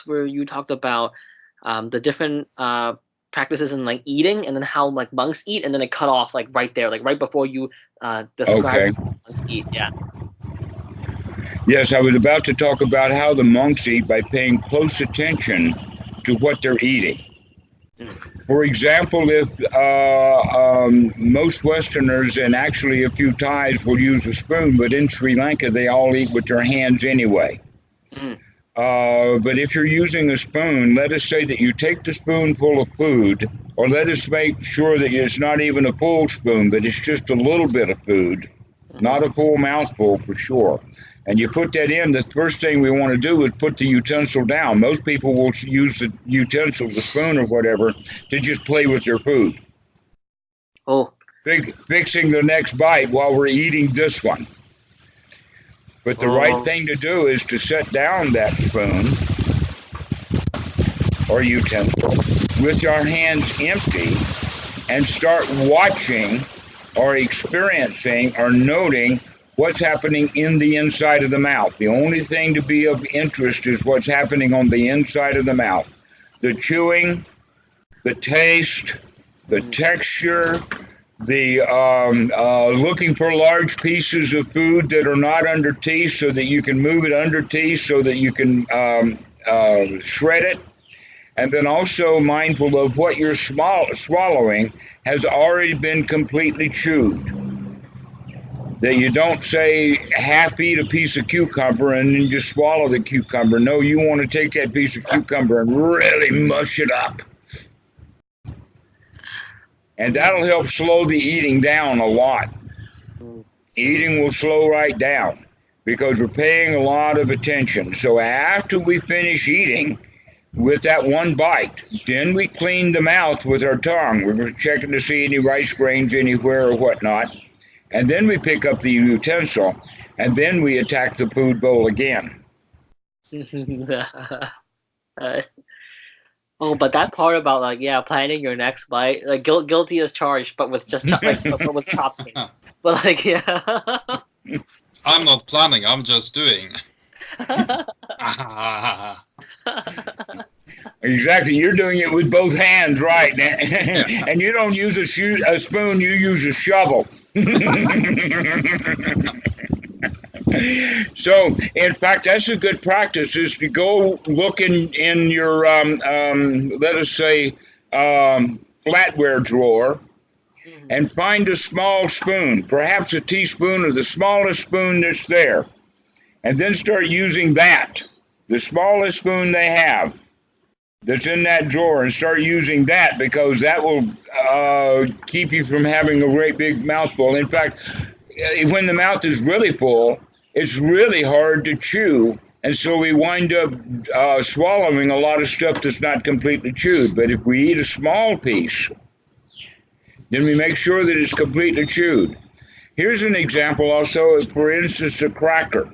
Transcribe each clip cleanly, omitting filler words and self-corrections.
podcast where you talked about the different practices in like eating, and then how like monks eat, and then it cut off like right there, like right before you describe Okay. how monks eat. Yeah. Yes, I was about to talk about how the monks eat by paying close attention to what they're eating. Mm. For example, if most Westerners and actually a few Thais will use a spoon, but in Sri Lanka they all eat with their hands anyway. Mm. But if you're using a spoon, let us say that you take the spoonful of food, or let us make sure that it's not even a full spoon, but it's just a little bit of food, Mm-hmm. not a full mouthful for sure. And you put that in, the first thing we want to do is put the utensil down. Most people will use the utensil, the spoon or whatever, to just play with their food, Oh. fixing the next bite while we're eating this one. But the right Oh. thing to do is to set down that spoon or utensil with your hands empty and start watching or experiencing or noting what's happening in the inside of the mouth. The only thing to be of interest is what's happening on the inside of the mouth. The chewing, the taste, the Mm. texture, the looking for large pieces of food that are not under teeth so that you can move it under teeth so that you can shred it. And then also mindful of what you're swallowing has already been completely chewed. That you don't say half eat a piece of cucumber and then just swallow the cucumber. No, you want to take that piece of cucumber and really mush it up. And that'll help slow the eating down a lot. Mm. Eating will slow right down because we're paying a lot of attention. So after we finish eating with that one bite, then we clean the mouth with our tongue. We're checking to see any rice grains anywhere or whatnot. And then we pick up the utensil and then we attack the food bowl again. Uh, oh, but that part about like yeah, planning your next bite, like guilty as charged, but with just but with chopsticks. But like yeah. I'm not planning, I'm just doing. Exactly, you're doing it with both hands, right? Yeah. And you don't use a spoon, you use a shovel. So, in fact, that's a good practice is to go look in your, let us say, flatware drawer Mhm. and find a small spoon, perhaps a teaspoon or the smallest spoon that's there, and then start using that, the smallest spoon they have that's in that drawer, and start using that because that will keep you from having a great big mouthful. In fact, when the mouth is really full, it's really hard to chew. And so we wind up swallowing a lot of stuff that's not completely chewed. But if we eat a small piece, then we make sure that it's completely chewed. Here's an example also, for instance, a cracker.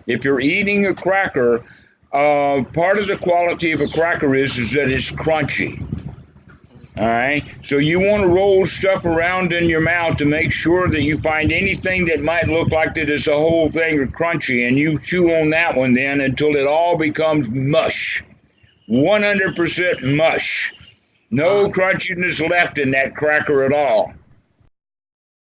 If you're eating a cracker, part of the quality of a cracker is that it's crunchy. All right. So you want to roll stuff around in your mouth to make sure that you find anything that might look like that it's a whole thing or crunchy, and you chew on that one then until it all becomes mush. 100% mush. No crunchiness left in that cracker at all.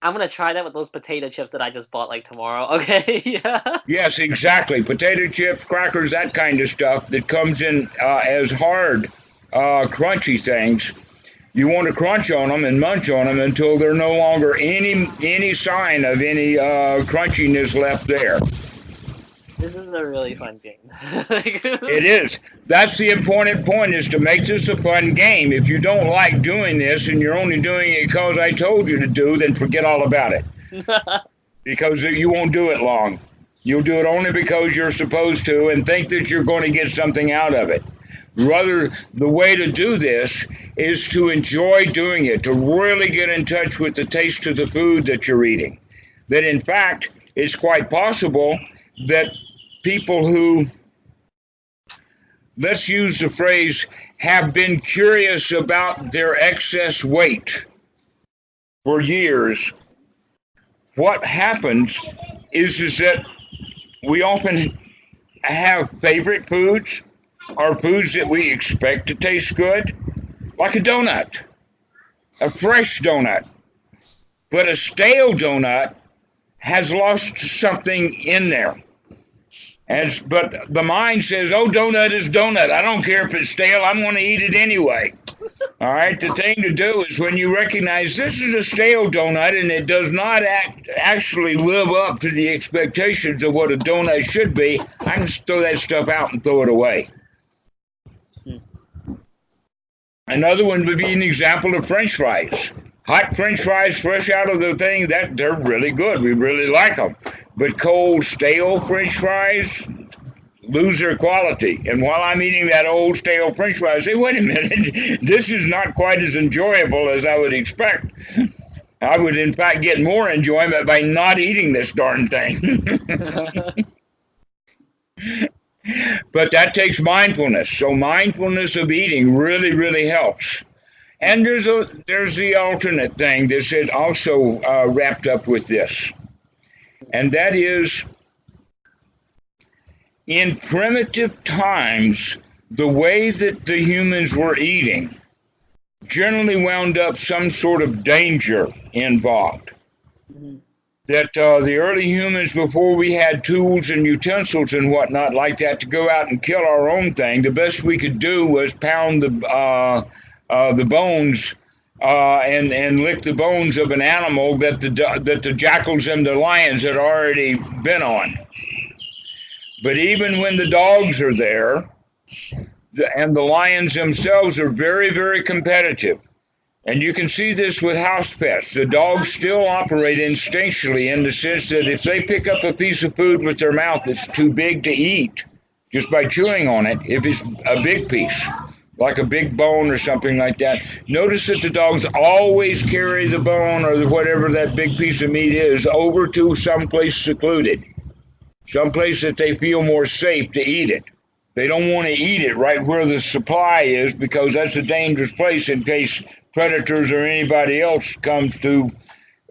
I'm gonna try that with those potato chips that I just bought like tomorrow. Okay, yeah. Yes, exactly. Potato chips, crackers, that kind of stuff that comes in as hard, crunchy things. You want to crunch on them and munch on them until there's no longer any sign of any crunchiness left there. This is a really fun game. It is. That's the important point is to make this a fun game. If you don't like doing this and you're only doing it because I told you to do, then forget all about it. Because you won't do it long. You'll do it only because you're supposed to and think that you're going to get something out of it. Rather, the way to do this is to enjoy doing it, to really get in touch with the taste of the food that you're eating. That in fact, it's quite possible that people who, let's use the phrase, have been curious about their excess weight for years, what happens is that we often have favorite foods are foods that we expect to taste good, like a donut, a fresh donut. But a stale donut has lost something in there. But the mind says, oh, donut is donut. I don't care if it's stale. I'm going to eat it anyway. All right. The thing to do is when you recognize this is a stale donut and it does not actually live up to the expectations of what a donut should be, I can throw that stuff out and throw it away. Another one would be an example of French fries. Hot French fries fresh out of the thing, that they're really good. We really like them. But cold, stale French fries lose their quality. And while I'm eating that old, stale French fry, I say, wait a minute, this is not quite as enjoyable as I would expect. I would, in fact, get more enjoyment by not eating this darn thing. But that takes mindfulness. So mindfulness of eating really, really helps. And there's the alternate thing that's also wrapped up with this. And that is, in primitive times, the way that the humans were eating generally wound up some sort of danger involved. Mm-hmm. That the early humans, before we had tools and utensils and whatnot like that to go out and kill our own thing, the best we could do was pound the bones and lick the bones of an animal that the jackals and the lions had already been on. But even when the dogs are there, and the lions themselves are very, very competitive. And you can see this with house pets. The dogs still operate instinctually in the sense that if they pick up a piece of food with their mouth that's too big to eat, just by chewing on it, if it's a big piece, like a big bone or something like that, notice that the dogs always carry the bone or whatever that big piece of meat is over to someplace secluded, someplace that they feel more safe to eat it. They don't want to eat it right where the supply is, because that's a dangerous place in case predators or anybody else comes to,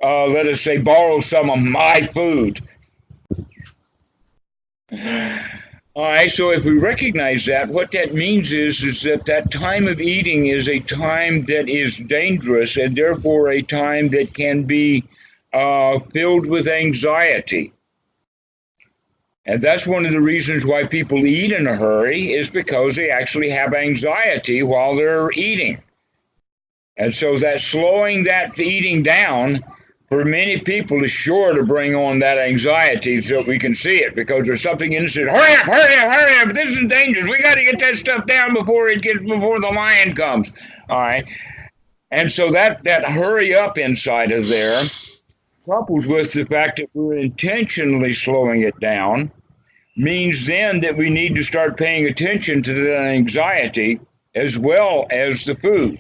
let us say, borrow some of my food. All right, so if we recognize that, what that means is that time of eating is a time that is dangerous and therefore a time that can be filled with anxiety. And that's one of the reasons why people eat in a hurry, is because they actually have anxiety while they're eating. And so that slowing that eating down for many people is sure to bring on that anxiety, so we can see it, because there's something in it that says, hurry up, hurry up, hurry up, this is dangerous. We got to get that stuff down before the lion comes. All right. And so that hurry up inside of there, coupled with the fact that we're intentionally slowing it down, means then that we need to start paying attention to the anxiety as well as the food.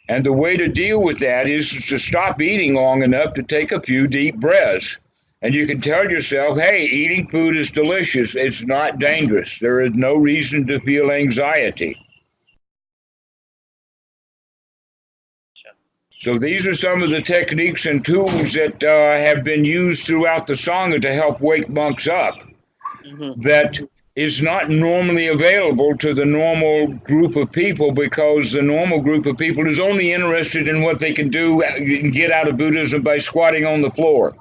And the way to deal with that is to stop eating long enough to take a few deep breaths. And you can tell yourself, hey, eating food is delicious. It's not dangerous. There is no reason to feel anxiety. So these are some of the techniques and tools that have been used throughout the Sangha to help wake monks up. Mm-hmm. That is not normally available to the normal group of people, because the normal group of people is only interested in what they can do and get out of Buddhism by squatting on the floor.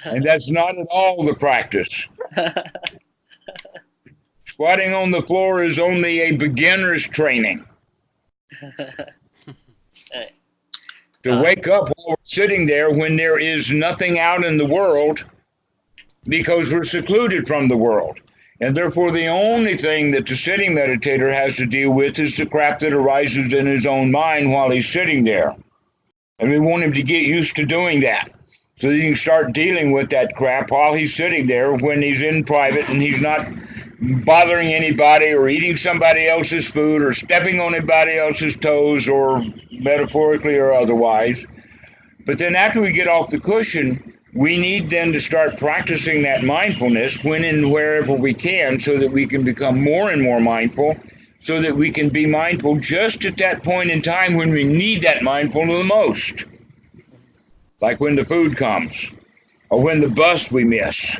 And that's not at all the practice. Squatting on the floor is only a beginner's training. To wake up while we're sitting there when there is nothing out in the world, because we're secluded from the world. And therefore the only thing that the sitting meditator has to deal with is the crap that arises in his own mind while he's sitting there. And we want him to get used to doing that, so that he can start dealing with that crap while he's sitting there, when he's in private and he's not bothering anybody or eating somebody else's food or stepping on anybody else's toes, or metaphorically or otherwise. But then after we get off the cushion, we need then to start practicing that mindfulness when and wherever we can, so that we can become more and more mindful, so that we can be mindful just at that point in time when we need that mindfulness the most. Like when the food comes, or when the bus we miss.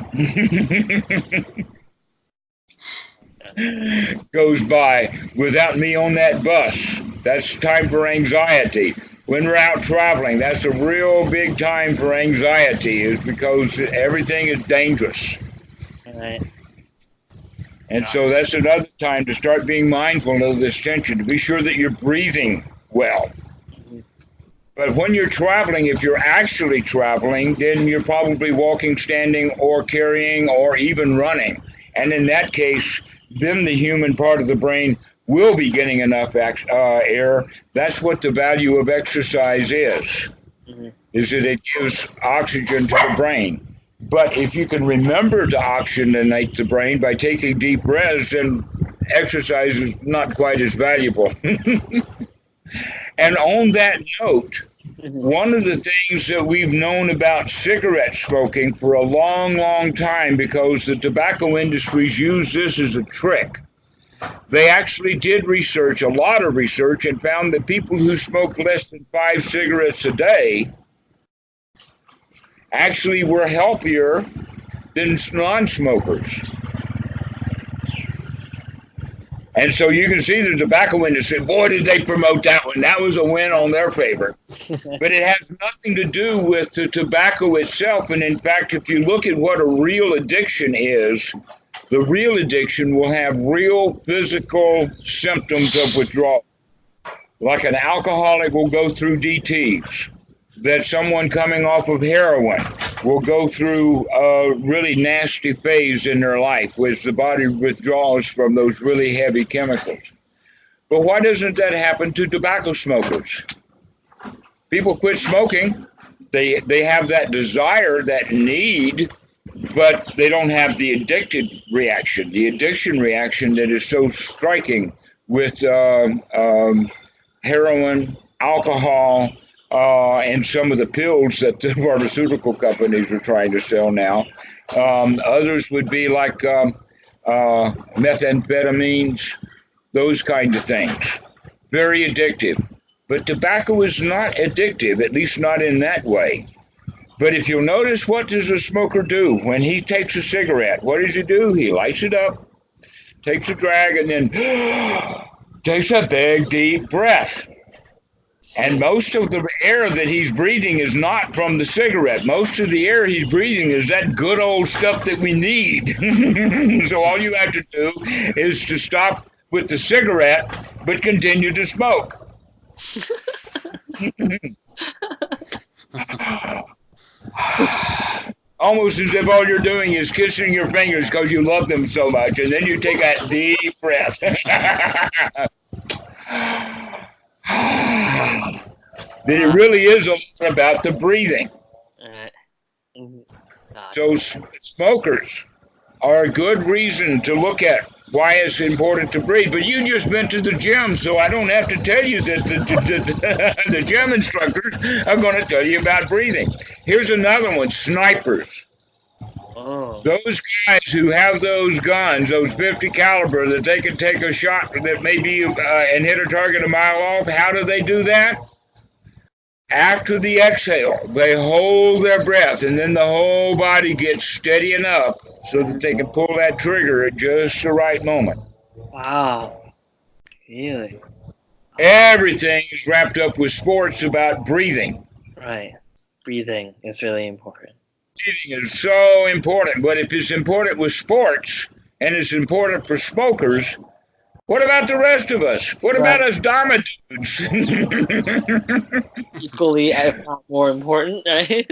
goes by without me on that bus. That's time for anxiety. When we're out traveling, that's a real big time for anxiety, is because everything is dangerous. Right. And so that's another time to start being mindful of this tension, to be sure that you're breathing well. But when you're traveling, if you're actually traveling, then you're probably walking, standing, or carrying, or even running. And in that case, then the human part of the brain will be getting enough air. That's what the value of exercise is that it gives oxygen to the brain. But if you can remember to oxygenate the brain by taking deep breaths, then exercise is not quite as valuable. And on that note, one of the things that we've known about cigarette smoking for a long, long time, because the tobacco industries use this as a trick. They actually did research, a lot of research, and found that people who smoke less than 5 cigarettes a day actually were healthier than non-smokers. And so you can see the tobacco industry, boy, did they promote that one. That was a win on their favor. But it has nothing to do with the tobacco itself. And in fact, if you look at what a real addiction is, the real addiction will have real physical symptoms of withdrawal. Like an alcoholic will go through DTs, that someone coming off of heroin will go through a really nasty phase in their life, which the body withdraws from those really heavy chemicals. But why doesn't that happen to tobacco smokers? People quit smoking. They have that desire, that need, but they don't have the addicted reaction, the addiction reaction that is so striking with heroin, alcohol, and some of the pills that the pharmaceutical companies are trying to sell now. Others would be like methamphetamines, those kinds of things. Very addictive. But tobacco is not addictive, at least not in that way. But if you'll notice, what does a smoker do when he takes a cigarette? What does he do? He lights it up, takes a drag, and then takes a big, deep breath. And most of the air that he's breathing is not from the cigarette. Most of the air he's breathing is that good old stuff that we need. So all you have to do is to stop with the cigarette, but continue to smoke. Almost as if all you're doing is kissing your fingers because you love them so much, and then you take that deep breath. That it really is a lot about the breathing. So smokers are a good reason to look at why it's important to breathe. But you just went to the gym, so I don't have to tell you that the gym instructors are going to tell you about breathing. Here's another one, snipers. Oh. Those guys who have those guns, those 50 caliber, that they can take a shot that maybe and hit a target a mile off, how do they do that? After the exhale, they hold their breath, and then the whole body gets steady enough so that they can pull that trigger at just the right moment. Wow. Really? Everything is wrapped up with sports about breathing. Right. Breathing is really important. Breathing is so important, but if it's important with sports and it's important for smokers, what about the rest of us? What about us Dharma dudes? Equally, if not more important, right?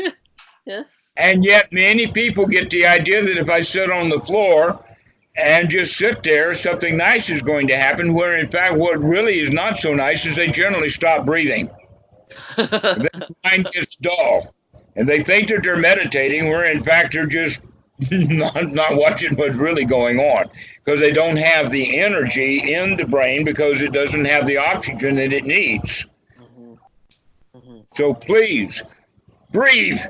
Yeah. And yet many people get the idea that if I sit on the floor and just sit there, something nice is going to happen, where in fact what really is not so nice is they generally stop breathing. Then the mind gets dull. And they think that they're meditating, where in fact they're just not watching what's really going on, because they don't have the energy in the brain, because it doesn't have the oxygen that it needs. So please, breathe.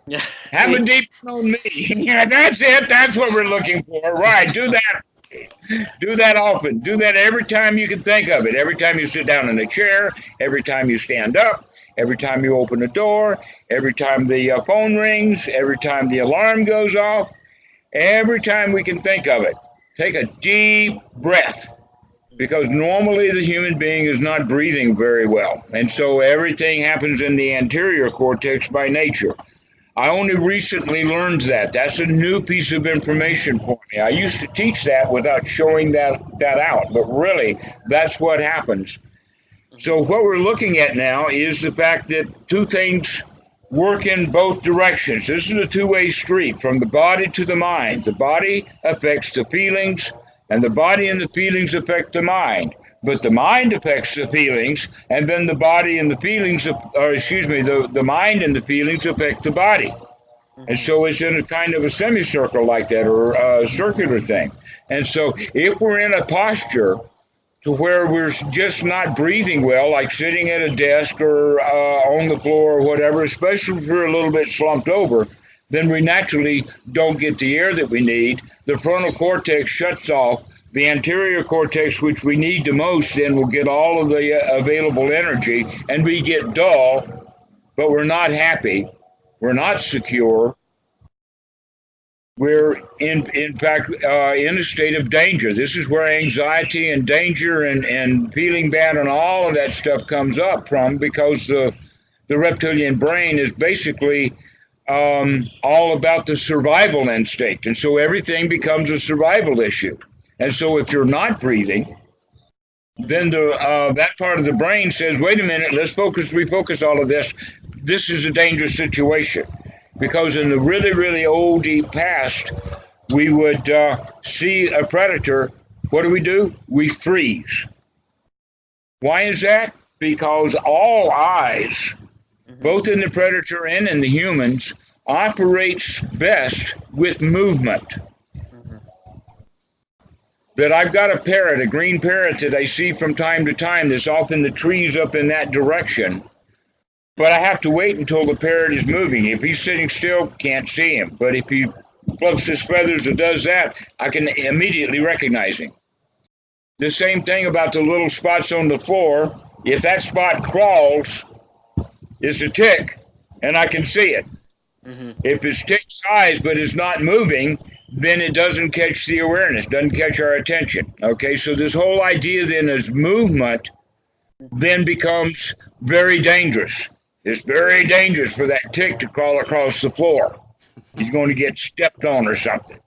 Yeah. Have a deep one on me. Yeah, that's it. That's what we're looking for. Right. Do that. Do that often. Do that every time you can think of it. Every time you sit down in a chair, every time you stand up, every time you open a door, every time the phone rings, every time the alarm goes off, every time we can think of it. take a deep breath, because normally the human being is not breathing very well. And so everything happens in the anterior cortex by nature. I only recently learned that. That's a new piece of information for me. I used to teach that without showing that out, but really, that's what happens. So what we're looking at now is the fact that two things work in both directions. This is a two-way street from the body to the mind. The body affects the feelings, and the body and the feelings affect the mind. But the mind affects the feelings, and then the body and the feelings, the mind and the feelings affect the body. And so it's in a kind of a semicircle like that, or a circular thing. And so if we're in a posture to where we're just not breathing well, like sitting at a desk or on the floor or whatever, especially if we're a little bit slumped over, then we naturally don't get the air that we need. The frontal cortex shuts off. The anterior cortex, which we need the most, then will get all of the available energy, and we get dull, but we're not happy. We're not secure. We're in fact in a state of danger. This is where anxiety and danger and feeling bad and all of that stuff comes up from, because the reptilian brain is basically all about the survival instinct, and so everything becomes a survival issue. And so if you're not breathing, then that part of the brain says, wait a minute, let's refocus all of this. This is a dangerous situation. Because in the really, really old, deep past, we would see a predator. What do? We freeze. Why is that? Because all eyes, both in the predator and in the humans, operates best with movement. That I've got a parrot, a green parrot that I see from time to time that's off in the trees up in that direction. But I have to wait until the parrot is moving. If he's sitting still, can't see him. But if he fluffs his feathers or does that, I can immediately recognize him. The same thing about the little spots on the floor. If that spot crawls, it's a tick, and I can see it. If it's tick size but it's not moving, then it doesn't catch the awareness, doesn't catch our attention. Okay, so this whole idea then is movement then becomes very dangerous. It's very dangerous for that tick to crawl across the floor. He's going to get stepped on or something.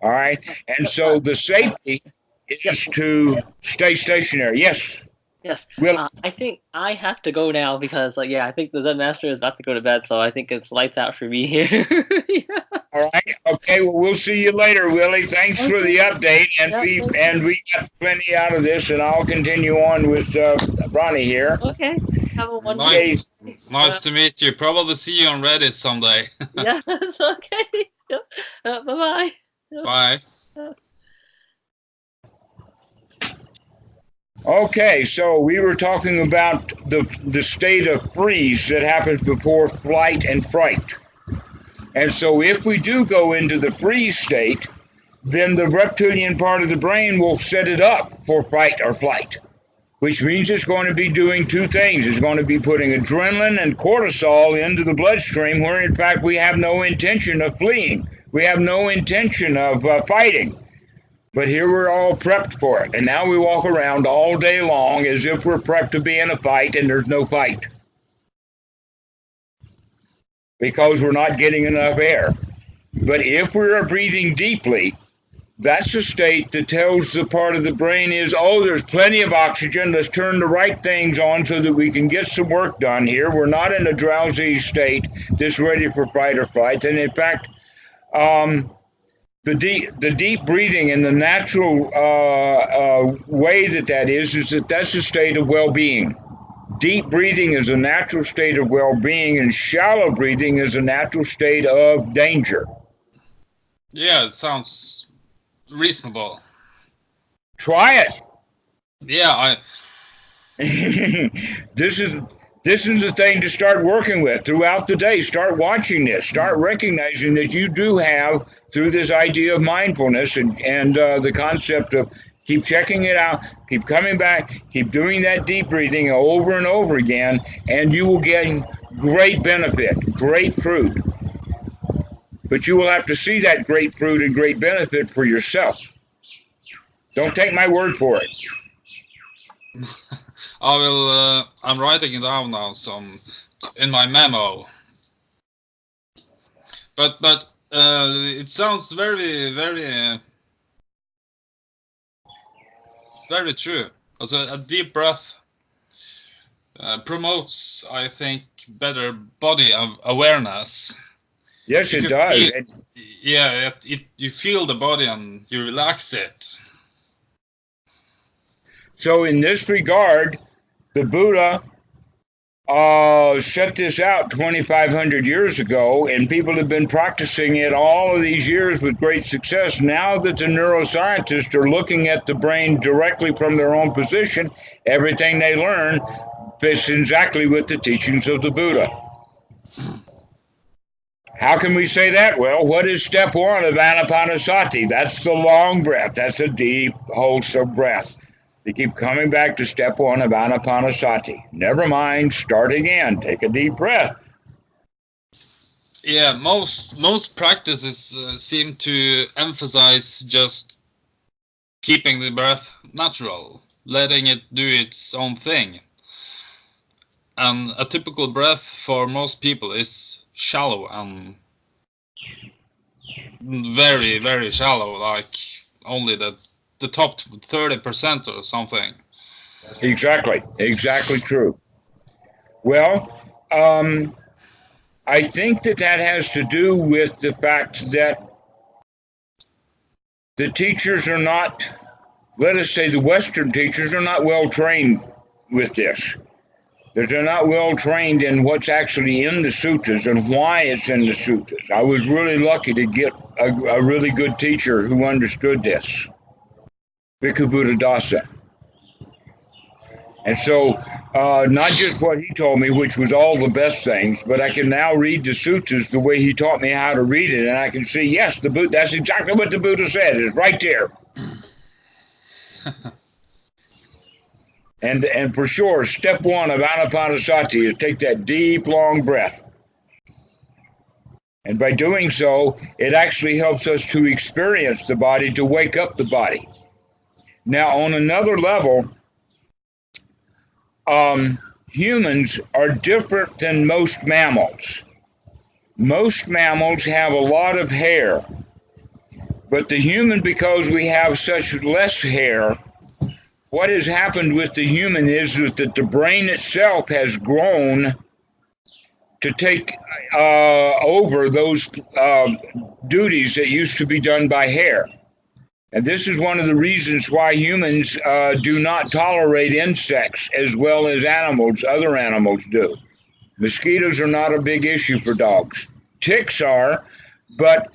All right, and so the safety is to stay stationary. Yes. Yes. Will, I think I have to go now because, I think the Zen Master is about to go to bed, so I think it's lights out for me here. Yeah. All right. Okay. Well, we'll see you later, Willie. Thanks for the update, and we got plenty out of this, and I'll continue on with Ronny here. Okay. Have a wonderful day. Nice to meet you. Probably see you on Reddit someday. Yes. Okay. Yep. Bye-bye. Bye. Okay, so we were talking about the state of freeze that happens before flight and fright. And so if we do go into the freeze state, then the reptilian part of the brain will set it up for fight or flight, which means it's going to be doing two things. It's going to be putting adrenaline and cortisol into the bloodstream, where in fact we have no intention of fleeing. We have no intention of fighting. But here we're all prepped for it. And now we walk around all day long as if we're prepped to be in a fight, and there's no fight. Because we're not getting enough air. But if we're breathing deeply, that's a state that tells the part of the brain is, oh, there's plenty of oxygen. Let's turn the right things on so that we can get some work done here. We're not in a drowsy state that's ready for fight or flight. And in fact, the deep breathing and the natural way that is that's a state of well-being. Deep breathing is a natural state of well-being, and shallow breathing is a natural state of danger. Yeah, it sounds reasonable. Try it. Yeah, This is the thing to start working with throughout the day. Start watching this. Start recognizing that you do have, through this idea of mindfulness and the concept of keep checking it out, keep coming back, keep doing that deep breathing over and over again, and you will get great benefit, great fruit. But you will have to see that great fruit and great benefit for yourself. Don't take my word for it. I will. I'm writing it down now. Some in my memo. But it sounds very very true. Also, a deep breath promotes, I think, better body awareness. Yes, it does. You feel the body and you relax it. So in this regard, the Buddha set this out 2,500 years ago, and people have been practicing it all of these years with great success. Now that the neuroscientists are looking at the brain directly from their own position, everything they learn fits exactly with the teachings of the Buddha. How can we say that? Well, what is step one of Anapanasati? That's the long breath. That's a deep, wholesome breath. They keep coming back to step one of Anapanasati. Never mind, start again. Take a deep breath. Yeah, most practices seem to emphasize just keeping the breath natural, letting it do its own thing. And a typical breath for most people is shallow and very, very shallow, like only the top 30% or something. Exactly true. Well, I think that has to do with the fact that the teachers are not, let us say the Western teachers are not well trained with this. That they're not well trained in what's actually in the sutras and why it's in the sutras. I was really lucky to get a really good teacher who understood this, Bhikkhu Buddhadasa. And so, not just what he told me, which was all the best things, but I can now read the sutras the way he taught me how to read it, and I can see, yes, the Buddha, that's exactly what the Buddha said. It's right there. And for sure, step one of Anapanasati is take that deep, long breath. And by doing so, it actually helps us to experience the body, to wake up the body. Now, on another level, humans are different than most mammals. Most mammals have a lot of hair, but the human, because we have such less hair, what has happened with the human is that the brain itself has grown to take over those duties that used to be done by hair. And this is one of the reasons why humans do not tolerate insects as well as other animals do. Mosquitoes are not a big issue for dogs. Ticks are, but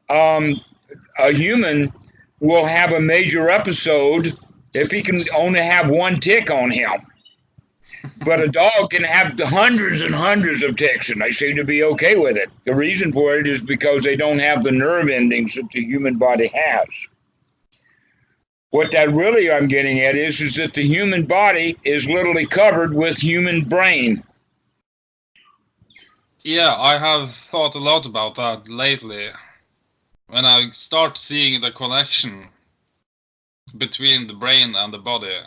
a human will have a major episode if he can only have one tick on him. But a dog can have hundreds and hundreds of ticks, and they seem to be okay with it. The reason for it is because they don't have the nerve endings that the human body has. What that really I'm getting at is that the human body is literally covered with human brain. Yeah, I have thought a lot about that lately. When I start seeing the connection between the brain and the body.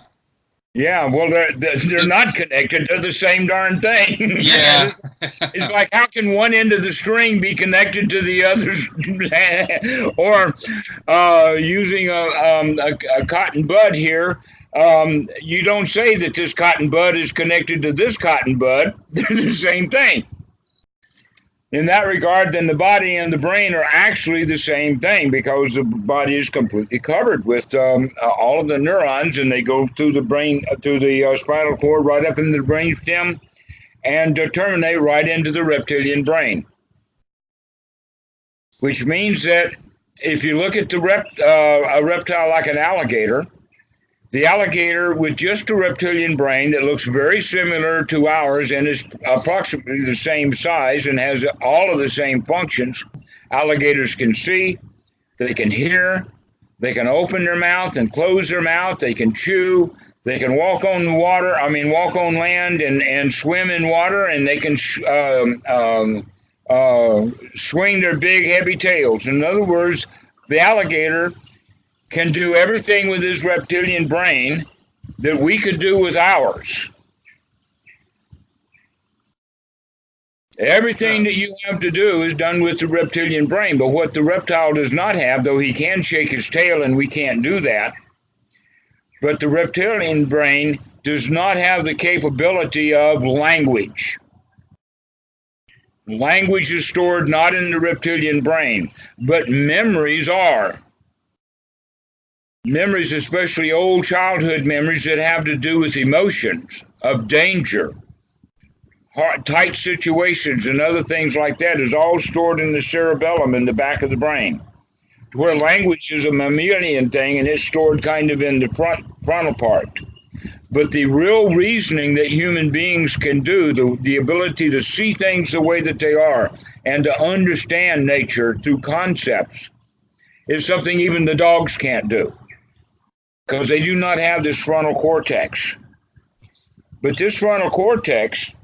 Yeah, well, they're not connected. They're the same darn thing. Yeah. It's like, how can one end of the string be connected to the other? Or using a cotton bud here, you don't say that this cotton bud is connected to this cotton bud. They're the same thing. In that regard, then the body and the brain are actually the same thing, because the body is completely covered with all of the neurons, and they go through the brain, through the spinal cord, right up into the brain stem, and terminate right into the reptilian brain. Which means that if you look at a reptile like an alligator, the alligator with just a reptilian brain that looks very similar to ours and is approximately the same size and has all of the same functions. Alligators can see, they can hear, they can open their mouth and close their mouth, they can chew, they can walk on land and swim in water, and they can swing their big heavy tails. In other words, the alligator can do everything with his reptilian brain that we could do with ours. Everything that you have to do is done with the reptilian brain, but what the reptile does not have, though he can shake his tail and we can't do that, but the reptilian brain does not have the capability of language. Language is stored not in the reptilian brain, but memories are. Memories, especially old childhood memories that have to do with emotions of danger, tight situations, and other things like that, is all stored in the cerebellum in the back of the brain. Where language is a mammalian thing and it's stored kind of in the frontal part. But the real reasoning that human beings can do, the ability to see things the way that they are and to understand nature through concepts, is something even the dogs can't do, because they do not have this frontal cortex. But this frontal cortex,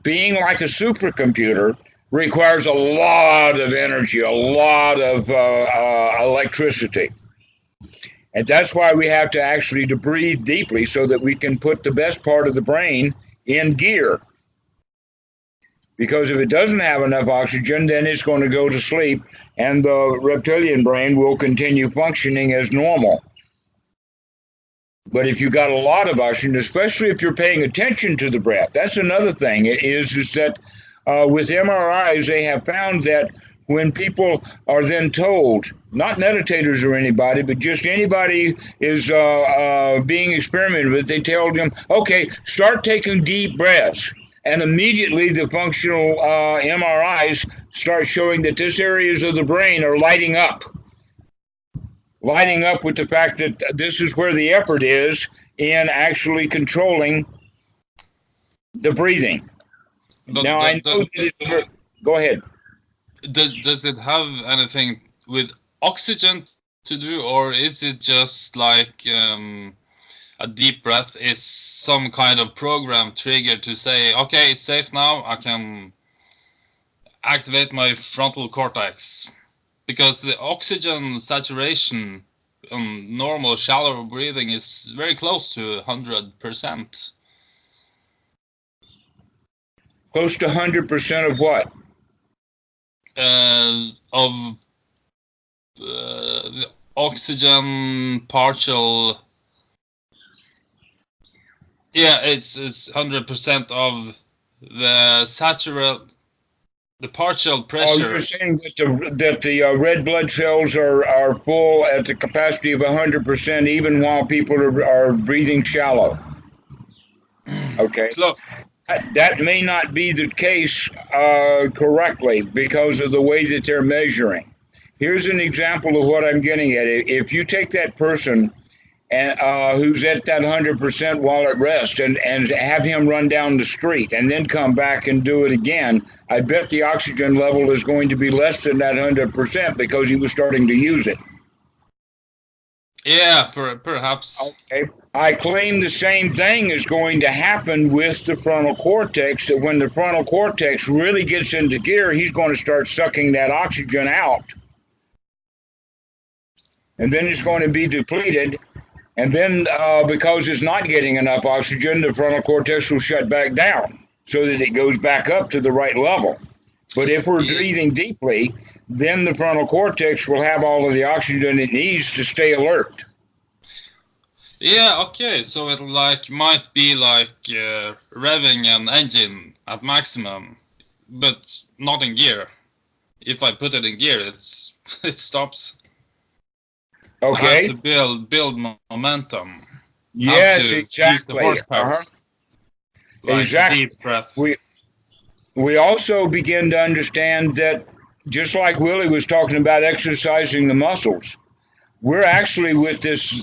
being like a supercomputer, requires a lot of energy, a lot of electricity. And that's why we have to actually to breathe deeply so that we can put the best part of the brain in gear. Because if it doesn't have enough oxygen, then it's going to go to sleep and the reptilian brain will continue functioning as normal. But if you got a lot of oxygen, especially if you're paying attention to the breath, that's another thing, is that with MRIs, they have found that when people are then told, not meditators or anybody, but just anybody is being experimented with, they tell them, okay, start taking deep breaths. And immediately the functional MRIs start showing that these areas of the brain are lighting up with the fact that this is where the effort is in actually controlling the breathing. Now, I know that it's... Go ahead. Does it have anything with oxygen to do, or is it just like a deep breath is some kind of program trigger to say, okay, it's safe now, I can activate my frontal cortex? Because the oxygen saturation on normal shallow breathing is very close to 100%. Close to 100% of what? Of the oxygen partial. Yeah, it's 100% of the partial pressure. Oh, you're saying that the red blood cells are full at the capacity of 100% even while people are breathing shallow. Okay. So, that may not be the case correctly because of the way that they're measuring. Here's an example of what I'm getting at. If you take that person and who's at that 100% while at rest and have him run down the street and then come back and do it again, I bet the oxygen level is going to be less than that 100% because he was starting to use it. Yeah, perhaps. Okay. I claim the same thing is going to happen with the frontal cortex, that when the frontal cortex really gets into gear, he's going to start sucking that oxygen out. And then it's going to be depleted. And then because it's not getting enough oxygen, the frontal cortex will shut back down so that it goes back up to the right level. But if we're breathing deeply, then the frontal cortex will have all of the oxygen it needs to stay alert. Yeah, okay, so it might be like revving an engine at maximum, but not in gear. If I put it in gear, it stops. Okay. I have to build momentum. Yes, exactly. Exactly. Deep breath. We also begin to understand that, just like Willy was talking about exercising the muscles, we're actually with this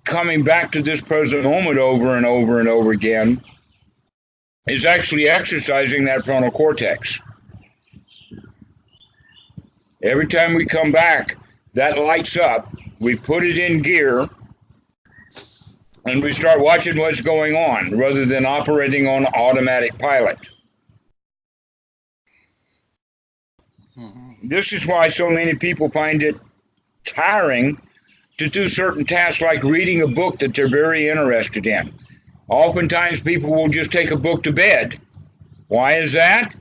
coming back to this present moment over and over and over again, is actually exercising that frontal cortex. Every time we come back, that lights up, we put it in gear, and we start watching what's going on rather than operating on automatic pilot. This is why so many people find it tiring to do certain tasks like reading a book that they're very interested in. Oftentimes people will just take a book to bed. Why is that?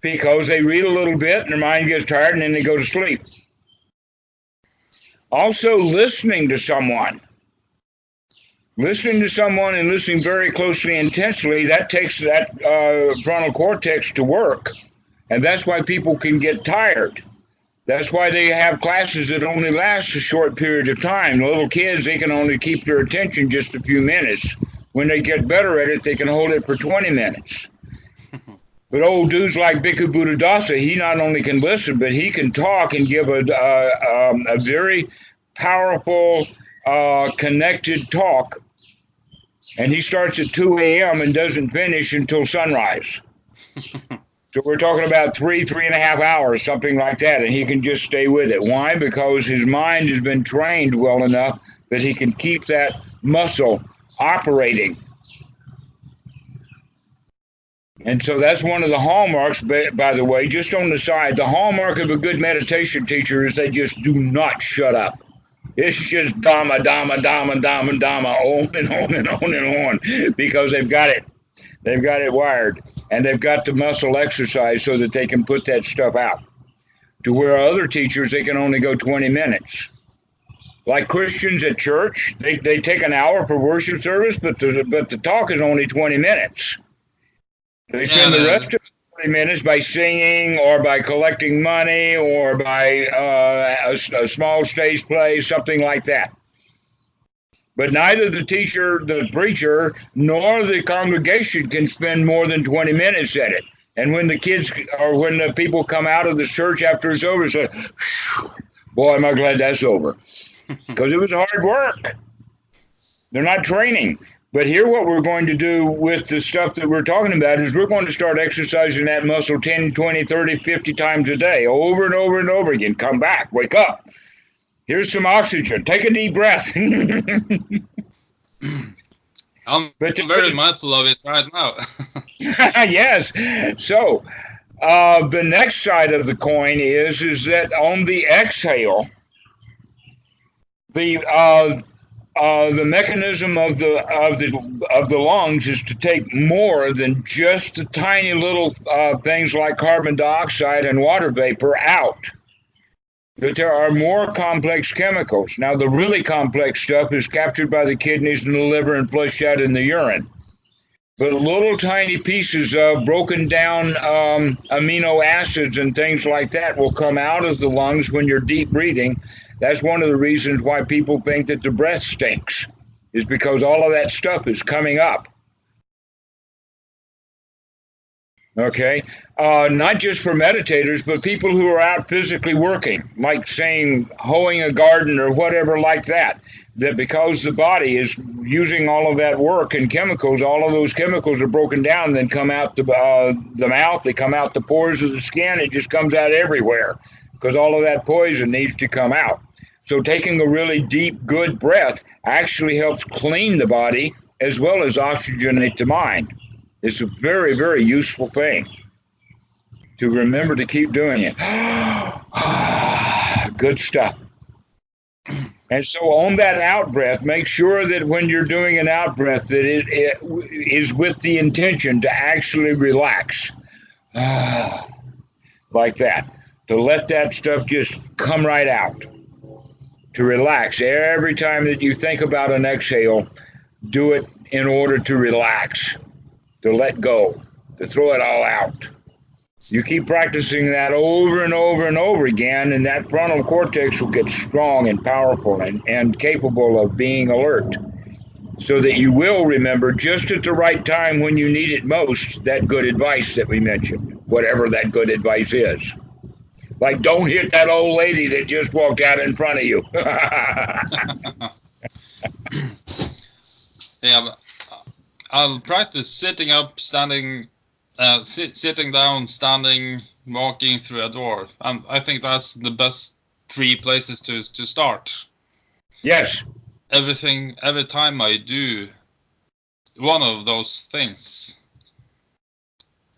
Because they read a little bit and their mind gets tired and then they go to sleep. Also, listening to someone. Listening to someone and listening very closely and intensely, that takes that frontal cortex to work. And that's why people can get tired. That's why they have classes that only last a short period of time. Little kids, they can only keep their attention just a few minutes. When they get better at it, they can hold it for 20 minutes. But old dudes like Bhikkhu Buddhadasa, he not only can listen, but he can talk and give a very powerful, connected talk. And he starts at 2 a.m. and doesn't finish until sunrise. So we're talking about 3.5 hours, something like that, and he can just stay with it. Why? Because his mind has been trained well enough that he can keep that muscle operating. And so that's one of the hallmarks, by the way, just on the side, the hallmark of a good meditation teacher is they just do not shut up. It's just Dhamma, Dhamma, Dhamma, Dhamma, Dhamma, on and on and on and on, because they've got it. They've got it wired, and they've got the muscle exercise so that they can put that stuff out. To where other teachers, they can only go 20 minutes. Like Christians at church, they take an hour for worship service, but the talk is only 20 minutes. They spend the rest of 20 minutes by singing or by collecting money or by a small stage play, something like that. But neither the teacher, the preacher, nor the congregation can spend more than 20 minutes at it. And when the kids or when the people come out of the church after it's over, say, boy, am I glad that's over. Because it was hard work. They're not training. But here what we're going to do with the stuff that we're talking about is we're going to start exercising that muscle 10, 20, 30, 50 times a day, over and over and over again. Come back, wake up. Here's some oxygen. Take a deep breath. I'm very mindful of it right now. Yes. So the next side of the coin is that on the exhale, the mechanism of the lungs is to take more than just the tiny little things like carbon dioxide and water vapor out. But there are more complex chemicals. Now, the really complex stuff is captured by the kidneys and the liver and flushed out in the urine. But little tiny pieces of broken down amino acids and things like that will come out of the lungs when you're deep breathing. That's one of the reasons why people think that the breath stinks, is because all of that stuff is coming up. Okay, not just for meditators, but people who are out physically working, like saying hoeing a garden or whatever like that, that because the body is using all of that work and chemicals, all of those chemicals are broken down and then come out the mouth, they come out the pores of the skin, it just comes out everywhere because all of that poison needs to come out. So taking a really deep, good breath actually helps clean the body as well as oxygenate the mind. It's a very, very useful thing to remember to keep doing it. Good stuff. And so on that out breath, make sure that when you're doing an out breath that it is with the intention to actually relax. Like that. To let that stuff just come right out. To relax. Every time that you think about an exhale, do it in order to relax. To let go, to throw it all out. You keep practicing that over and over and over again, and that frontal cortex will get strong and powerful and capable of being alert, so that you will remember just at the right time when you need it most, that good advice that we mentioned, whatever that good advice is. Like, don't hit that old lady that just walked out in front of you. Yeah, but I'll practice sitting up, standing, sitting down, standing, walking through a door. I think that's the best 3 places to start. Yes. Every time I do one of those things,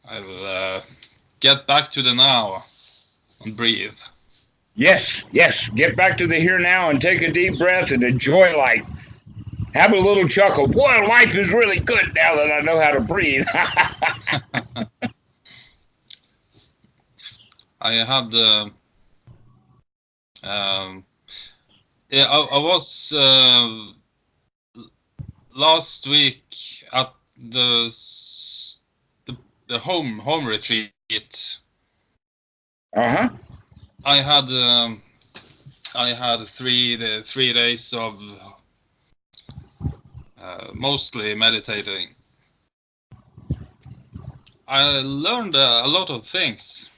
I will get back to the now and breathe. Yes, yes. Get back to the here now and take a deep breath and enjoy life. Have a little chuckle. Boy, life is really good now that I know how to breathe. I had yeah, I was last week at the home retreat. Uh-huh. I had 3 days of mostly meditating. I learned a lot of things.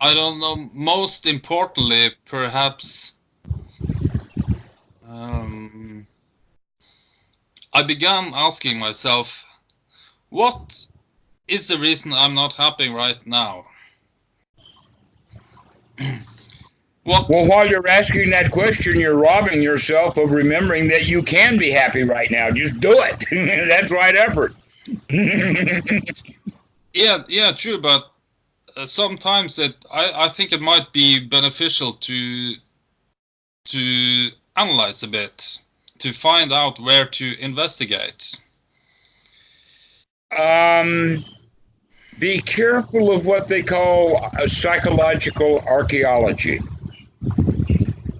I don't know, most importantly, perhaps, I began asking myself, what is the reason I'm not happy right now? What? Well, while you're asking that question, you're robbing yourself of remembering that you can be happy right now. Just do it. That's right effort. Yeah, true, but sometimes I think it might be beneficial to analyze a bit, to find out where to investigate. Be careful of what they call a psychological archaeology,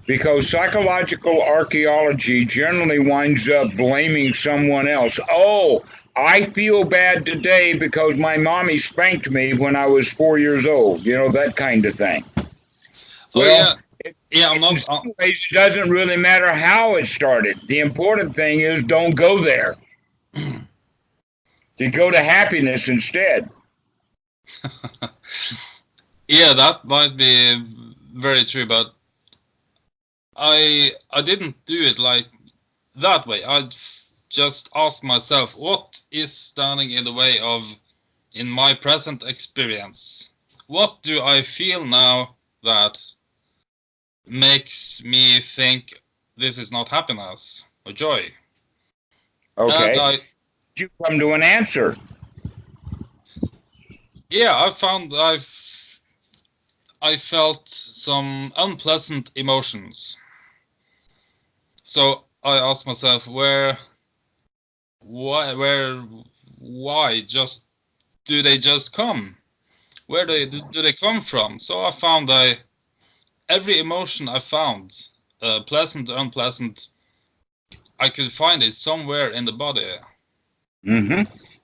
because psychological archaeology generally winds up blaming someone else. Oh, I feel bad today because my mommy spanked me when I was 4 years old. You know, that kind of thing. Oh, well, yeah. In some ways, it doesn't really matter how it started. The important thing is don't go there. To go to happiness instead. Yeah, that might be very true, but I didn't do it like that way. I just asked myself, what is standing in the way of, in my present experience? What do I feel now that makes me think this is not happiness or joy? Okay. Did you come to an answer? Yeah, I found I felt some unpleasant emotions. So I asked myself, why just do they just come? Where do they come from? So I found every emotion I found, pleasant or unpleasant, I could find it somewhere in the body. Mm-hmm.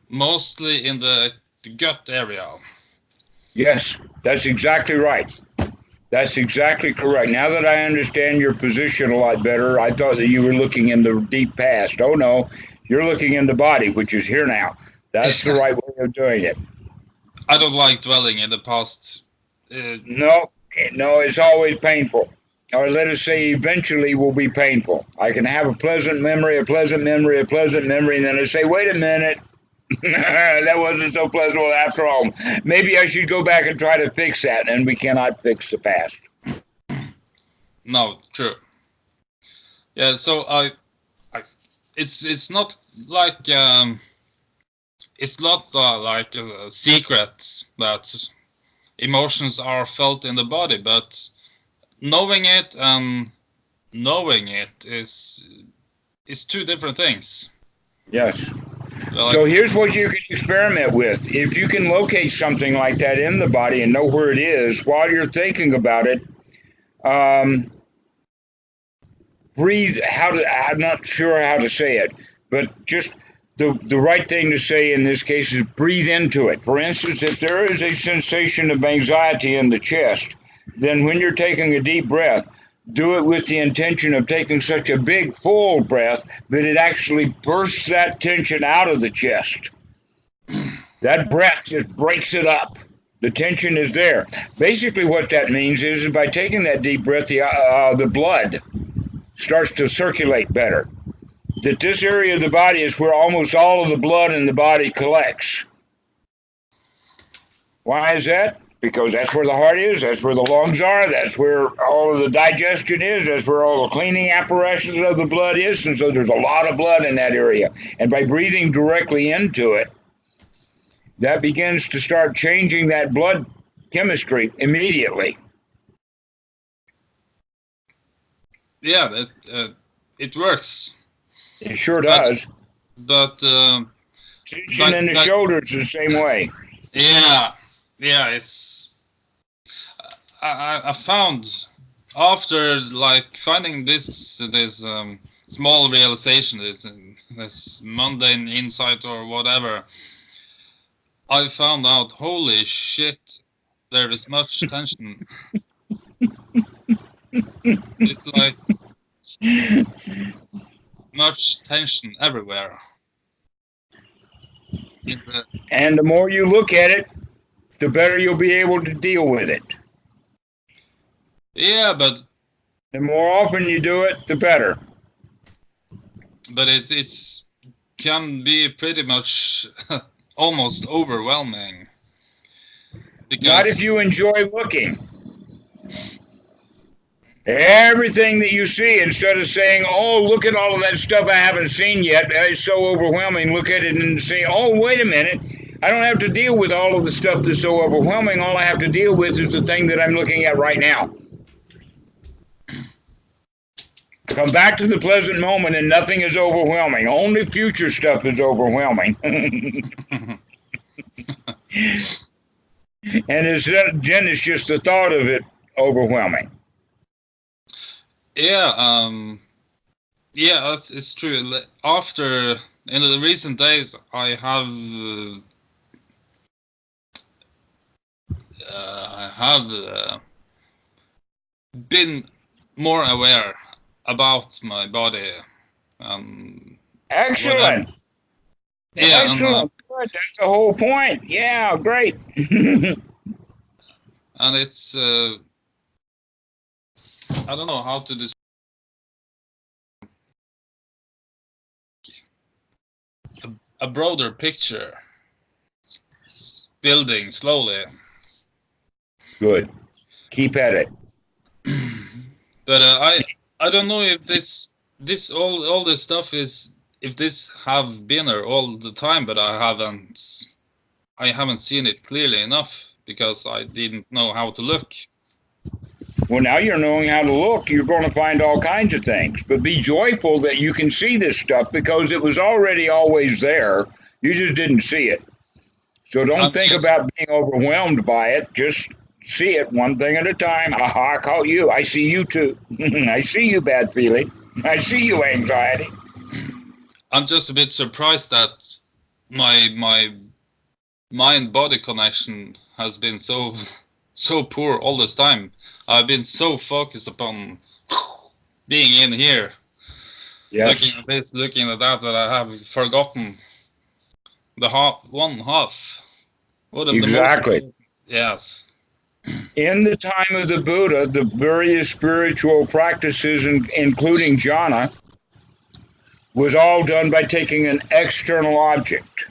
Mostly in the gut area. Yes, that's exactly right. That's exactly correct. Now that I understand your position a lot better, I thought that you were looking in the deep past. Oh no, you're looking in the body, which is here now. That's the right way of doing it. I don't like dwelling in the past. No, it's always painful. Or let us say eventually will be painful. I can have a pleasant memory, and then I say, wait a minute, that wasn't so pleasant after all. Maybe I should go back and try to fix that, and we cannot fix the past. No, true. Yeah, so it's not like it's not like a secret that emotions are felt in the body, but knowing it and knowing it is two different things. Yes. So here's what you can experiment with. If you can locate something like that in the body and know where it is, while you're thinking about it, breathe. I'm not sure how to say it, but just the right thing to say in this case is breathe into it. For instance, if there is a sensation of anxiety in the chest, then when you're taking a deep breath, do it with the intention of taking such a big, full breath that it actually bursts that tension out of the chest. That breath just breaks it up. The tension is there. Basically, what that means is by taking that deep breath, the blood starts to circulate better. That this area of the body is where almost all of the blood in the body collects. Why is that? Because that's where the heart is, that's where the lungs are, that's where all of the digestion is, that's where all the cleaning apparatus of the blood is, and so there's a lot of blood in that area. And by breathing directly into it, that begins to start changing that blood chemistry immediately. Yeah, it works. It sure does. But tension in the shoulders the same way. Yeah, it's. I found after like finding this small realization, this mundane insight or whatever, I found out, holy shit, there is much tension. It's like much tension everywhere. And the more you look at it, the better you'll be able to deal with it. Yeah, but the more often you do it, the better. But it's can be pretty much almost overwhelming. Not if you enjoy looking. Everything that you see, instead of saying, oh, look at all of that stuff I haven't seen yet, it's so overwhelming, look at it and say, oh, wait a minute, I don't have to deal with all of the stuff that's so overwhelming. All I have to deal with is the thing that I'm looking at right now. Come back to the present moment and nothing is overwhelming. Only future stuff is overwhelming. And then it's just the thought of it overwhelming. Yeah, it's true. After, in the recent days, I have been more aware about my body. Excellent. Yeah, excellent. Good. That's the whole point. Yeah, great. And it's I don't know how to describe a broader picture building slowly. Good. Keep at it. But I don't know if this all this stuff is, if this have been there all the time, but I haven't seen it clearly enough because I didn't know how to look. Well, now you're knowing how to look, you're going to find all kinds of things. But be joyful that you can see this stuff because it was already always there. You just didn't see it. So don't think about being overwhelmed by it. Just see it one thing at a time. Aha, I caught you. I see you too. I see you, bad feeling. I see you, anxiety. I'm just a bit surprised that my mind-body connection has been so poor all this time. I've been so focused upon being in here, looking at this, looking at that I have forgotten the one half. Exactly. Yes. In the time of the Buddha, the various spiritual practices, including jhana, was all done by taking an external object.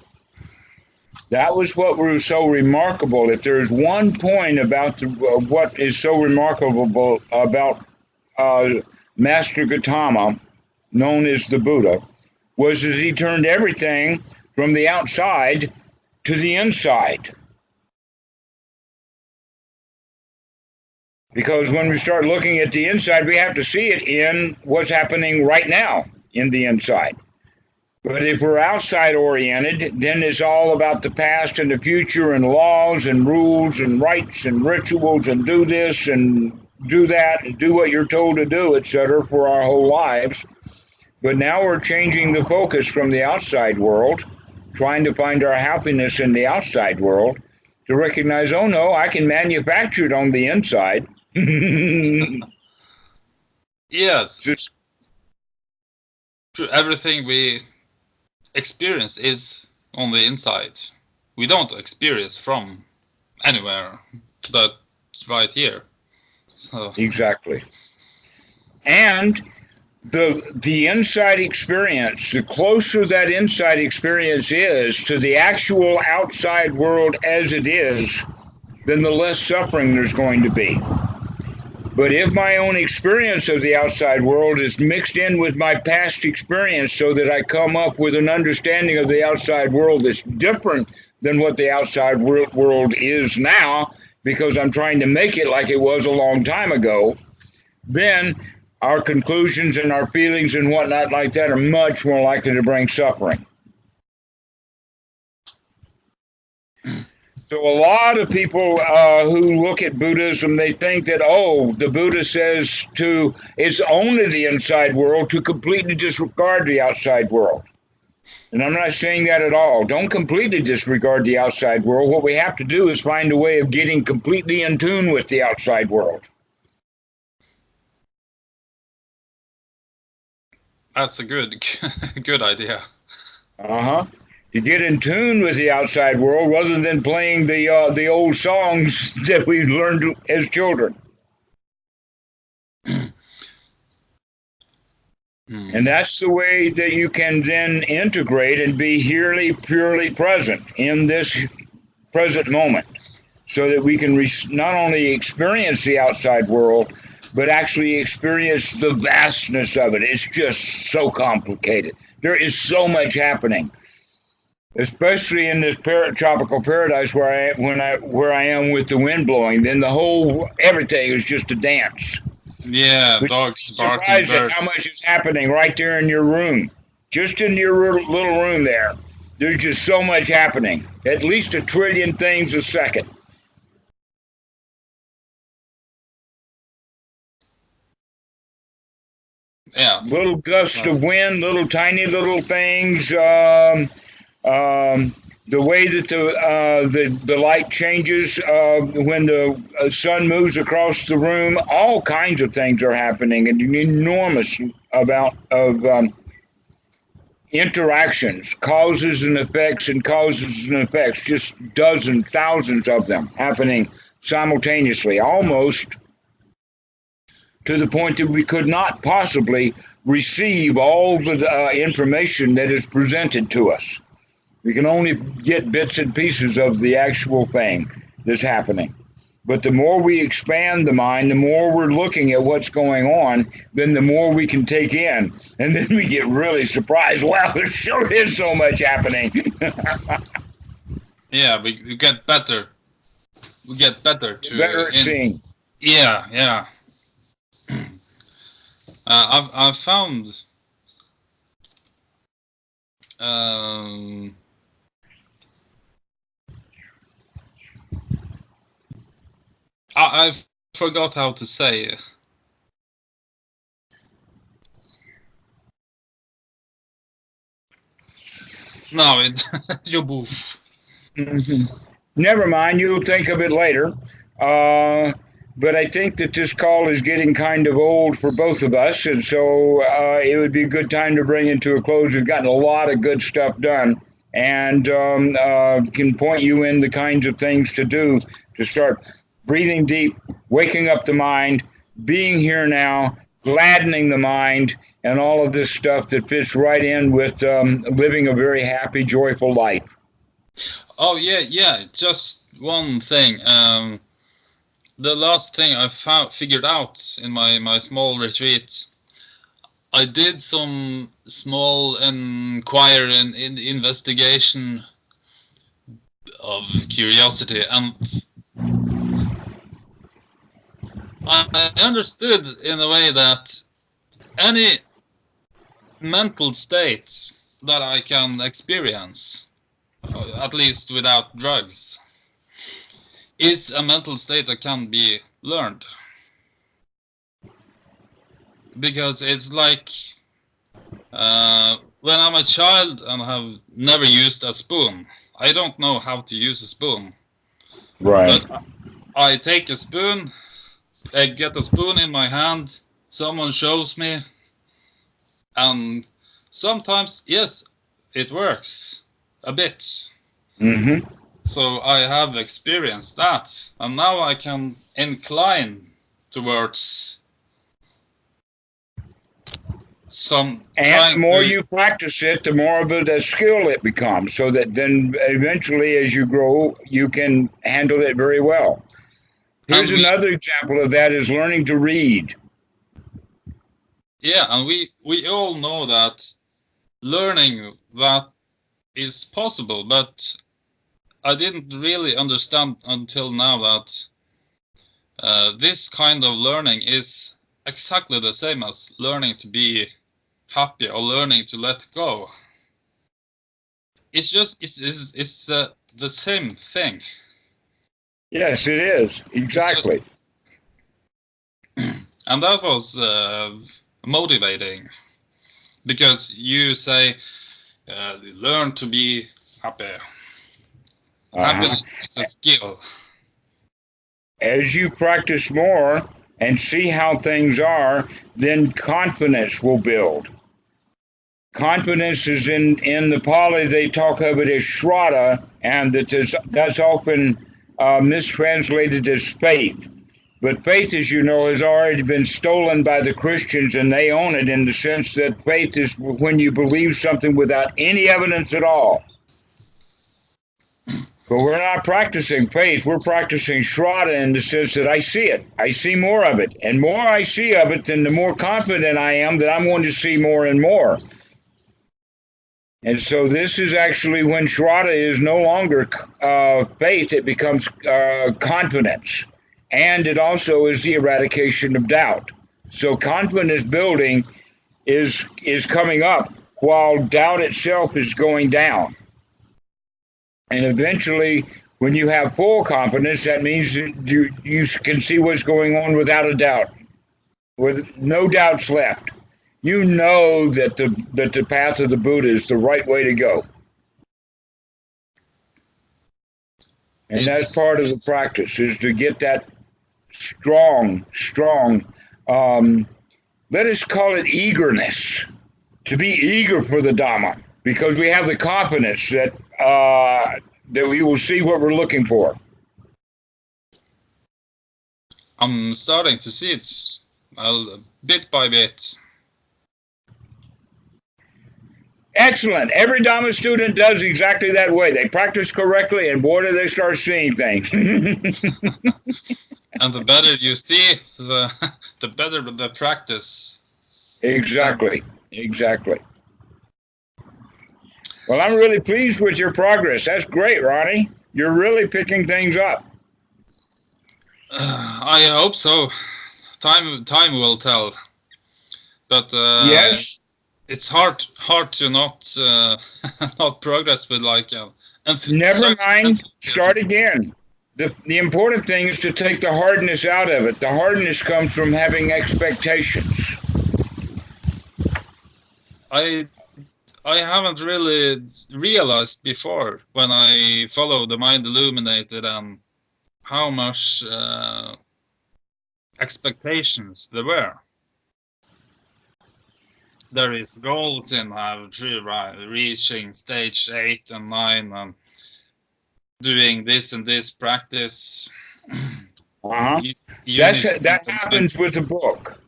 That was what was so remarkable. If there's one point about what is so remarkable about Master Gautama, known as the Buddha, was that he turned everything from the outside to the inside. Because when we start looking at the inside, we have to see it in what's happening right now in the inside. But if we're outside oriented, then it's all about the past and the future and laws and rules and rites and rituals and do this and do that and do what you're told to do, etc., for our whole lives. But now we're changing the focus from the outside world, trying to find our happiness in the outside world, to recognize, oh no, I can manufacture it on the inside. Yes. Just everything we experience is on the inside. We don't experience from anywhere but right here. So exactly. And the inside experience, the closer that inside experience is to the actual outside world as it is, then the less suffering there's going to be. But if my own experience of the outside world is mixed in with my past experience so that I come up with an understanding of the outside world that's different than what the outside world is now, because I'm trying to make it like it was a long time ago, then our conclusions and our feelings and whatnot like that are much more likely to bring suffering. So a lot of people who look at Buddhism, they think that, oh, the Buddha says it's only the inside world, to completely disregard the outside world. And I'm not saying that at all. Don't completely disregard the outside world. What we have to do is find a way of getting completely in tune with the outside world. That's a good idea. To get in tune with the outside world, rather than playing the old songs that we learned as children. And that's the way that you can then integrate and be purely present in this present moment, so that we can not only experience the outside world, but actually experience the vastness of it. It's just so complicated. There is so much happening, especially in this tropical paradise where I am with the wind blowing. Then everything is just a dance. Yeah, dogs barking, surprised at how much is happening right there in your room, just in your little room there. There's just so much happening. At least 1 trillion things a second. Yeah. Little gusts of wind, little tiny little things. The way that the light changes when the sun moves across the room, all kinds of things are happening, and an enormous amount of interactions, causes and effects, just dozens, thousands of them happening simultaneously, almost to the point that we could not possibly receive all the information that is presented to us. We can only get bits and pieces of the actual thing that's happening. But the more we expand the mind, the more we're looking at what's going on, then the more we can take in. And then we get really surprised. Wow, there sure is so much happening. Yeah, we get better. We get better to better at seeing. Yeah. I've found I forgot how to say. No, it's your boof. Never mind, you'll think of it later. But I think that this call is getting kind of old for both of us, and so it would be a good time to bring it to a close. We've gotten a lot of good stuff done, and can point you in the kinds of things to do to start breathing deep, waking up the mind, being here now, gladdening the mind, and all of this stuff that fits right in with living a very happy, joyful life. Oh, yeah. Just one thing. The last thing I figured out in my small retreat, I did some small inquiry and investigation of curiosity, and I understood in a way that any mental state that I can experience, at least without drugs, is a mental state that can be learned. Because it's like when I'm a child and have never used a spoon, I don't know how to use a spoon. Right. But I take a spoon, I get a spoon in my hand, someone shows me, and sometimes, yes, it works a bit. Mm-hmm. So I have experienced that, and now I can incline towards some. And the more you practice it, the more of a skill it becomes, so that then eventually, as you grow, you can handle it very well. Here's another example of that: is learning to read. Yeah, and we all know that learning that is possible, but I didn't really understand until now that this kind of learning is exactly the same as learning to be happy or learning to let go. It's just it's the same thing. Yes, it is. Exactly. And that was motivating, because you say learn to be happy. Happiness is a skill. As you practice more and see how things are, then confidence will build. Confidence is in the Pali, they talk of it as Shraddha, and that's often mistranslated as faith. But faith, as you know, has already been stolen by the Christians, and they own it in the sense that faith is when you believe something without any evidence at all. But we're not practicing faith, we're practicing Shraddha in the sense that I see it. I see more of it. And more I see of it, then the more confident I am that I'm going to see more and more. And so this is actually when Shraddha is no longer faith, it becomes confidence. And it also is the eradication of doubt. So confidence building is coming up while doubt itself is going down. And eventually, when you have full confidence, that means you can see what's going on without a doubt, with no doubts left. You know that the path of the Buddha is the right way to go. And that's part of the practice, is to get that strong, let us call it eagerness, to be eager for the Dhamma, because we have the confidence that we will see what we're looking for. I'm starting to see it bit by bit. Excellent. Every Dhamma student does exactly that way. They practice correctly, and boy, do they start seeing things. And the better you see, the better the practice. Exactly. Well, I'm really pleased with your progress. That's great, Ronny. You're really picking things up. I hope so. Time will tell. But yes, it's hard to not not progress with like. Never mind. Start again. The important thing is to take the hardness out of it. The hardness comes from having expectations. I haven't really realized before when I follow the Mind Illuminated and how much expectations there were. There is goals in reaching stage 8 and 9 and doing this and this practice. That happens with the book.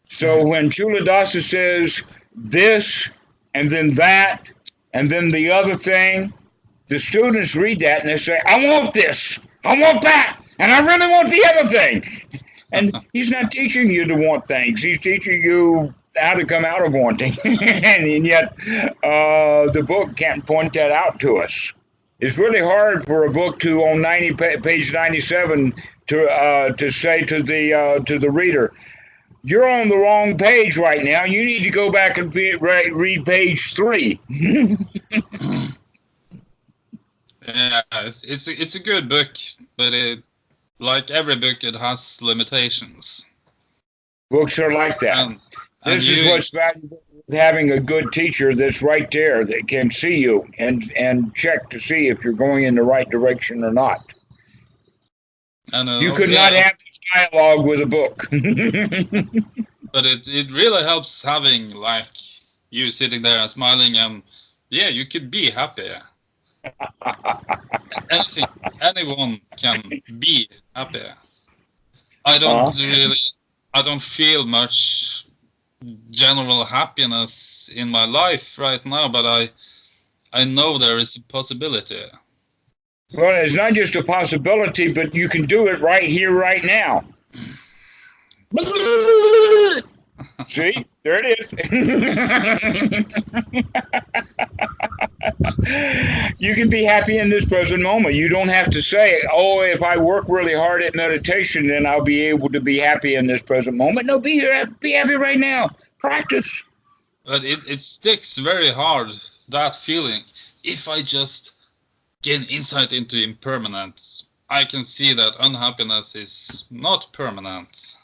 So when Chuladasa says this and then that and then the other thing, the students read that and they say, I want this, I want that, and I really want the other thing. And he's not teaching you to want things. He's teaching you how to come out of wanting. and yet the book can't point that out to us. It's really hard for a book to, on page 97, to say to the reader, you're on the wrong page right now. You need to go back and read page 3. Yeah, it's a good book, but like every book, it has limitations. Books are like that. This is what's valuable with having a good teacher that's right there that can see you and check to see if you're going in the right direction or not. You could not have this dialogue with a book. But it really helps having like you sitting there and smiling, and yeah, you could be happy. Anyone can be happy. I don't feel much general happiness in my life right now, but I know there is a possibility. Well, it's not just a possibility, but you can do it right here, right now. See, there it is. You can be happy in this present moment. You don't have to say, oh, if I work really hard at meditation, then I'll be able to be happy in this present moment. No, be happy right now. Practice. But it sticks very hard, that feeling. If I just gain insight into impermanence, I can see that unhappiness is not permanent.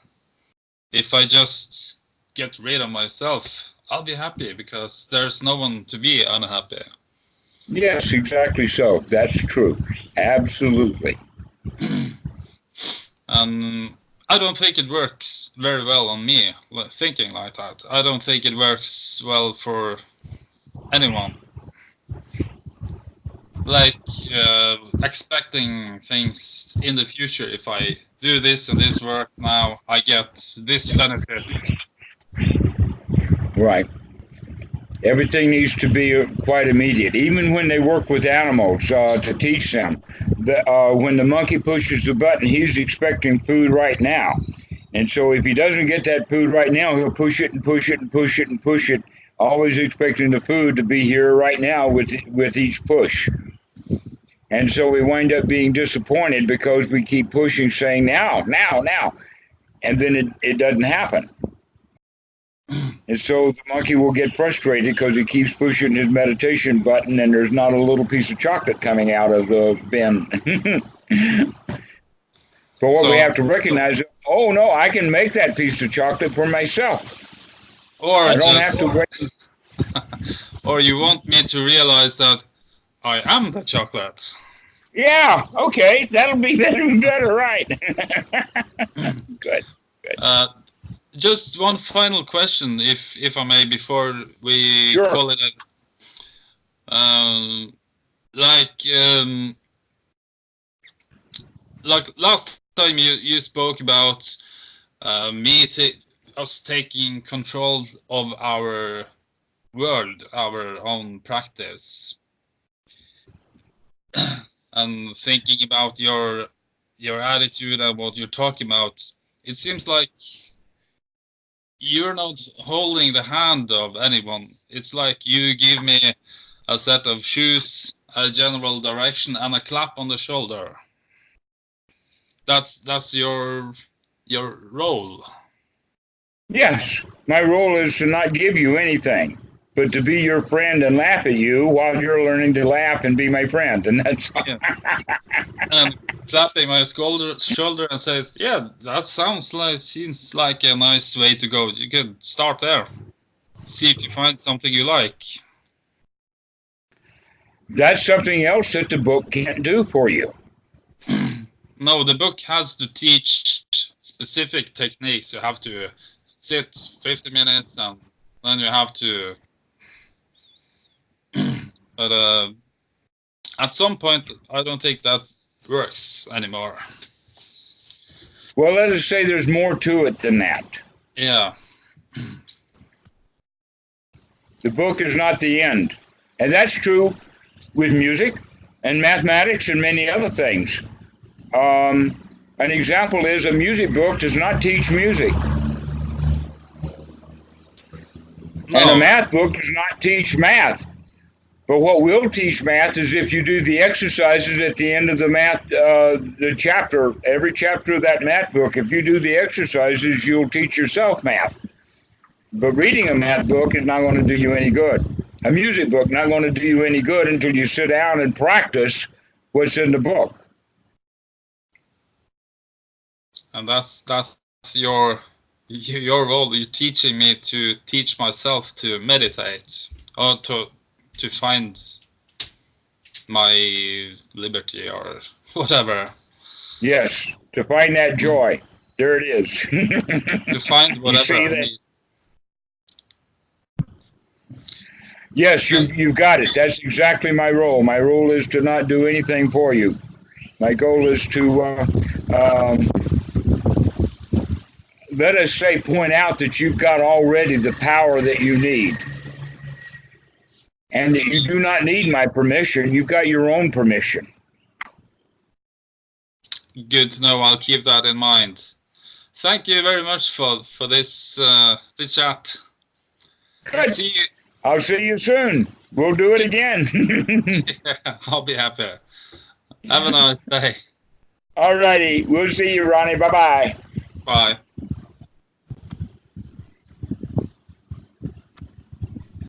If I just get rid of myself, I'll be happy because there's no one to be unhappy. Yes, exactly so. That's true. Absolutely. I don't think it works very well on me, thinking like that. I don't think it works well for anyone. Like expecting things in the future. If I do this and this work now, I get this benefit. Right. Everything needs to be quite immediate. Even when they work with animals to teach them, when the monkey pushes the button, he's expecting food right now. And so if he doesn't get that food right now, he'll push it and push it and push it and push it, always expecting the food to be here right now with each push. And so we wind up being disappointed because we keep pushing, saying now, now, now, and then it doesn't happen. And so the monkey will get frustrated because he keeps pushing his meditation button and there's not a little piece of chocolate coming out of the bin. But what we have to recognize is, oh no, I can make that piece of chocolate for myself. Or I don't have to wait. Or you want me to realize that I am the chocolate. Yeah, okay, that'll be better, right? Good. Just one final question, if I may, before we Sure. call it like last time you spoke about us taking control of our world, our own practice, and thinking about your attitude and what you're talking about. It seems like you're not holding the hand of anyone. It's like you give me a set of shoes, a general direction, and a clap on the shoulder. That's your role. Yes, my role is to not give you anything, but to be your friend and laugh at you while you're learning to laugh and be my friend. And that's yeah. And clapping my shoulder and say, yeah, that seems like a nice way to go. You could start there. See if you find something you like. That's something else that the book can't do for you. No, the book has to teach specific techniques. You have to sit 50 minutes and then you have to... But at some point, I don't think that works anymore. Well, let us say there's more to it than that. Yeah. The book is not the end. And that's true with music and mathematics and many other things. An example is a music book does not teach music. No. And a math book does not teach math. But what will teach math is if you do the exercises at the end of the math, the chapter, every chapter of that math book, if you do the exercises, you'll teach yourself math. But reading a math book is not going to do you any good. A music book not going to do you any good until you sit down and practice what's in the book. And that's your role. You're teaching me to teach myself to meditate or to find my liberty or whatever. Yes, to find that joy. There it is. To find whatever I need. Yes, you got it. That's exactly my role. My role is to not do anything for you. My goal is to, let us say, point out that you've got already the power that you need. And that you do not need my permission. You've got your own permission. Good to know. I'll keep that in mind. thank you very much for this this chat. Good. See you. I'll see you soon. We'll do it again. Yeah, I'll be happy. Have a nice day. All righty. We'll see you, Ronnie. Bye-bye. Bye.